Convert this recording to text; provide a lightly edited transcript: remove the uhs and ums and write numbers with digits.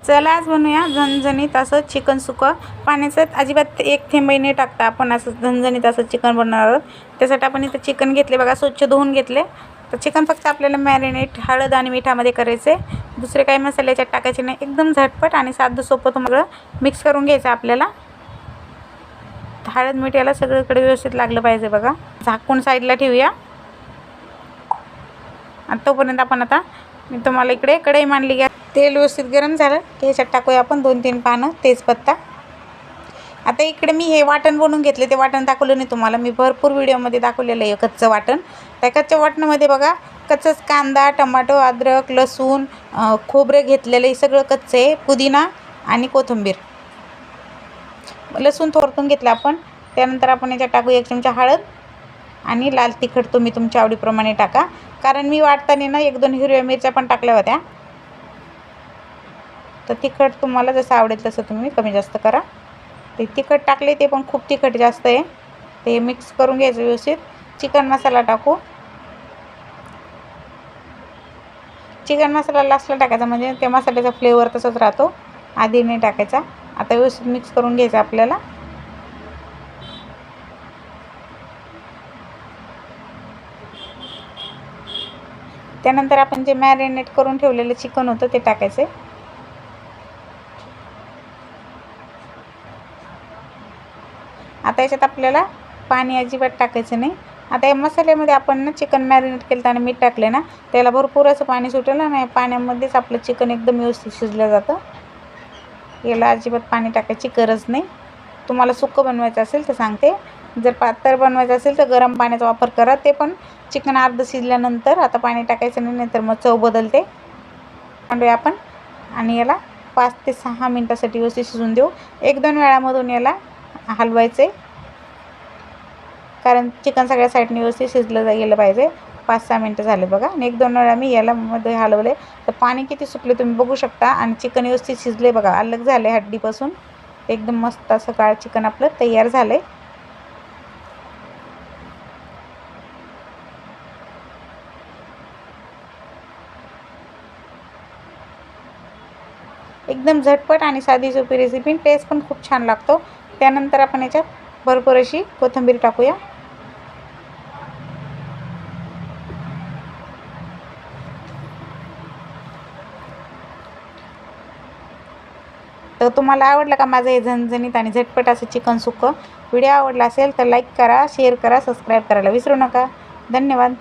चला आज बनवूया झणझणीत असं चिकन सुकं. पाण्याचं अजिबात एक थेंबही न टाकता आपण असं झणझणीत असं चिकन बनवणार आहोत. त्यासाठी आपण इथं चिकन घेतले बघा, स्वच्छ धुवून घेतले. तर चिकन फक्त आपल्याला मॅरिनेट हळद आणि मिठामध्ये करायचे, दुसरे काही मसाले याच्यात टाकायचे नाही. एकदम झटपट आणि साधं सोपं तुम्हाला मिक्स करून घ्यायचं आपल्याला. हळद मीठ याला सगळीकडे व्यवस्थित लागलं पाहिजे बघा. झाकून साईडला ठेवूया. आणि तोपर्यंत आपण आता मी तुम्हाला इकडे कढई मांडली घ्या. तेल व्यवस्थित गरम झालं की ह्याच्यात टाकूया आपण 2-3 पानं तेजपत्ता. आता इकडे मी हे वाटण बनवून घेतले, ते वाटण दाखवलं नाही तुम्हाला, मी भरपूर व्हिडिओमध्ये दाखवलेलं आहे कच्चं वाटण. त्या कच्च्या वाटणामध्ये बघा कच्चाच कांदा, टमाटो, अद्रक, लसूण, खोबरे घेतलेलं, हे सगळं कच्चं आहे. पुदिना आणि कोथिंबीर, लसूण थोडून घेतलं आपण. त्यानंतर आपण याच्यात टाकू 1 चमचा हळद आणि लाल तिखट तुम्ही तुमच्या आवडीप्रमाणे टाका. कारण मी वाटताना ना 1-2 हिरव्या मिरच्या पण टाकल्या होत्या. तर तिखट तुम्हाला जसं आवडेल तसं तुम्ही कमी जास्त करा. ते तिखट टाकले ते पण खूप तिखट जास्त आहे. ते मिक्स करून घ्यायचं व्यवस्थित. चिकन मसाला टाकू. चिकन मसाला लास्टला टाकायचा, म्हणजे त्या मसाल्याचा फ्लेवर तसाच राहतो, आधी नाही टाकायचा. आता व्यवस्थित मिक्स करून घ्यायचं आपल्याला. त्यानंतर आपण जे मॅरिनेट करून ठेवलेलं चिकन होतं ते टाकायचे. आता याच्यात आपल्याला पाणी अजिबात टाकायचं नाही. आता या मसाल्यामध्ये आपण ना चिकन मॅरिनेट केलं आणि मीठ टाकले ना, त्याला भरपूर असं पाणी सुटेल आणि पाण्यामध्येच आपलं चिकन एकदम व्यवस्थित शिजलं जातं. याला अजिबात पाणी टाकायची गरज नाही. तुम्हाला सुक्कं बनवायचं असेल तर सांगते, जर पातळ बनवायचं असेल तर गरम पाण्याचा वापर करा. ते पण चिकन अर्ध शिजल्यानंतर. आता पाणी टाकायचं नाही, नाहीतर मग चव बदलते. आणूया आपण आणि याला 5 ते 6 मिनिटासाठी व्यवस्थित शिजून देऊ. 1-2 वेळामधून याला हलवायचे, कारण चिकन सगळ्या साईडने व्यवस्थित शिजलं गेलं पाहिजे. 5-6 मिनटं झाले बघा, आणि 1-2 वेळा मी याला मध्ये हलवले तर पाणी किती सुटले तुम्ही बघू शकता. आणि चिकन व्यवस्थित शिजले बघा, अलग झाले हड्डीपासून. एकदम मस्त असं काळं चिकन आपलं तयार झालंय. एकदम झटपट आणि साधी सोपी रेसिपी, टेस्ट पण खूप छान लागतो. त्यानंतर आपण याच्यात भरपूर अशी कोथिंबीर टाकूया. तर तुम्हाला आवडलं का माझं हे झणझणीत आणि झटपट असं चिकन सुक्कं? व्हिडिओ आवडला असेल तर लाईक करा, शेअर करा, सबस्क्राईब करायला विसरू नका. धन्यवाद.